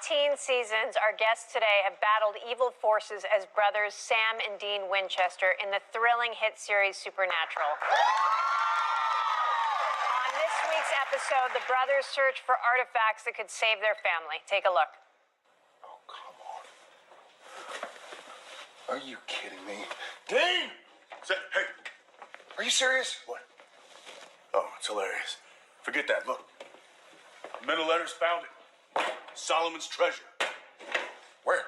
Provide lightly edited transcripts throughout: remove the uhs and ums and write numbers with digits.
14 seasons, our guests today have battled evil forces as brothers Sam and Dean Winchester in the thrilling hit series Supernatural. On this week's episode, the brothers search for artifacts that could save their family. Take a look. Oh, come on. Are you kidding me? Dean! Hey, Are you serious? what? Oh, it's hilarious. Forget that. Look. Men of letters found it. Solomon's treasure. Where?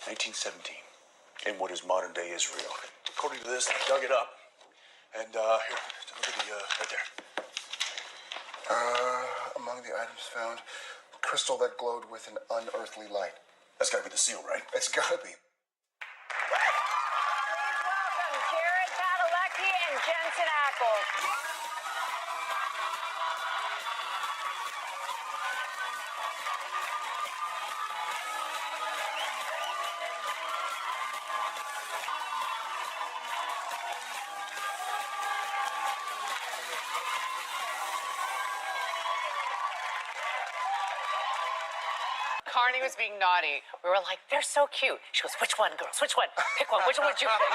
1917. In what is modern day Israel. According to this, they dug it up. And, here, look at the, right there. Among the items found, crystal that glowed with an unearthly light. That's gotta be the seal, right? It's gotta be. Please welcome Jared Padalecki and Jensen Ackles. Carney was being naughty. We were like, they're so cute. She goes, which one, girls? Which one? Pick one. Which one would you pick?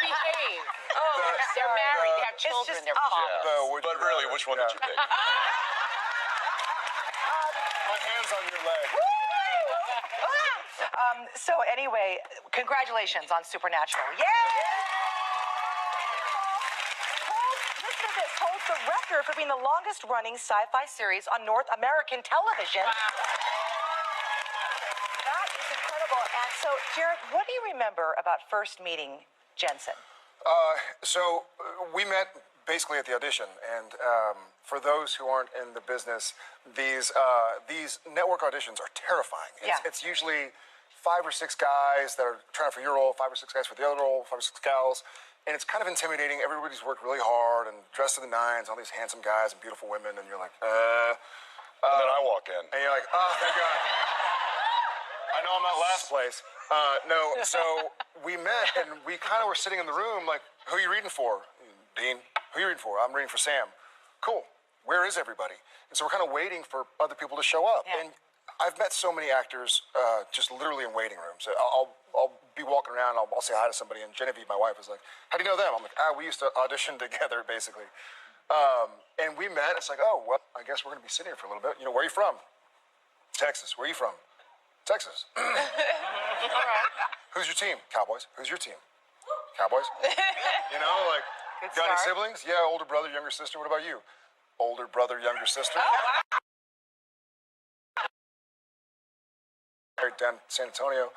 Behave. Oh, they're married. They have children. They're fathers. But really, which one did you pick? My hand's on your leg. So anyway, congratulations on Supernatural. Yay! Listen to this. Holds the record for being the longest running sci-fi series on North American television. That is incredible. And so, Jared, what do you remember about first meeting Jensen? We met basically at the audition, and for those who aren't in the business, these network auditions are terrifying. It's usually 5 or 6 guys that are trying for your role, 5 or 6 guys for the other role, 5 or 6 gals, and it's kind of intimidating. Everybody's worked really hard and dressed to the nines, all these handsome guys and beautiful women, and you're like, And then I walk in. and you're like, oh, thank God. I know I'm not last place. No, so we met, and we kind of were sitting in the room like, who are you reading for? Dean. Who are you reading for? I'm reading for Sam. Cool. Where is everybody? And so we're kind of waiting for other people to show up. Yeah. And I've met so many actors just literally in waiting rooms. I'll be walking around, and I'll say hi to somebody, and Genevieve, my wife, is like, how do you know them? I'm like, we used to audition together, basically. And we met. It's like, oh, well, I guess we're going to be sitting here for a little bit. You know, where are you from? Texas. Where are you from? Texas. All right. Who's your team? Cowboys. Who's your team? Cowboys. You know, like, Good got any start. siblings? Yeah, older brother, younger sister. What about you? Older brother, younger sister. Married down in San Antonio.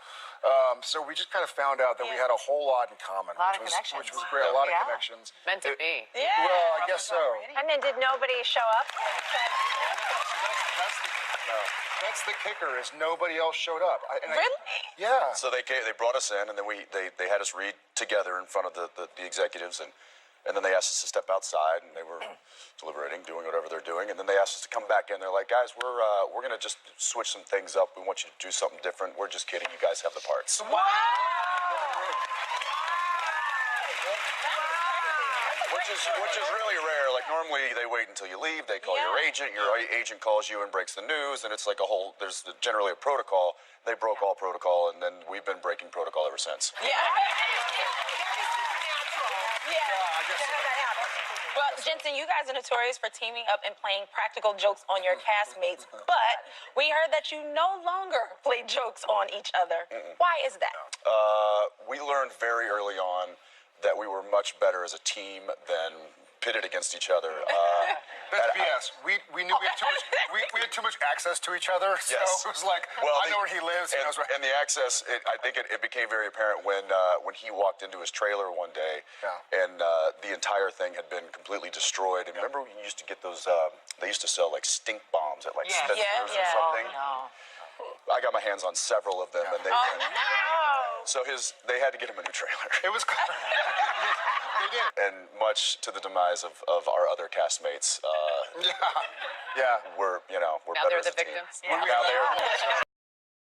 So we just kind of found out that we had a whole lot in common. A lot of which connections. was great. A lot of Yeah. connections. Meant to be. Well, I guess so. And then did nobody show up? That's the kicker, is nobody else showed up. Really? Yeah. So they brought us in, and then they had us read together in front of the executives, and then they asked us to step outside, and they were deliberating, doing whatever they're doing, and then they asked us to come back in. They're like, guys, we're gonna just switch some things up. We want you to do something different. We're just kidding. You guys have the parts. Which is really rare. Like, normally they wait until you leave, they call your agent calls you and breaks the news, and it's like there's generally a protocol. They broke all protocol, and then we've been breaking protocol ever since. Yeah. Well, Jensen, you guys are notorious for teaming up and playing practical jokes on your castmates, but we heard that you no longer play jokes on each other. Why is that? We learned very early on that we were much better as a team than pitted against each other. That's BS. We knew we had too much. We had too much access to each other. So Yes. it was like, I know where he lives. He knows where. And the access, I think it became very apparent when he walked into his trailer one day, and the entire thing had been completely destroyed. And remember, we used to get those. They used to sell like stink bombs at like Spencer's or something. Oh, no. I got my hands on several of them, and they. So they had to get him a new trailer. It was. They did. And much to the demise of our other castmates, Yeah. we're Now better they're as the a team. victims. Now they're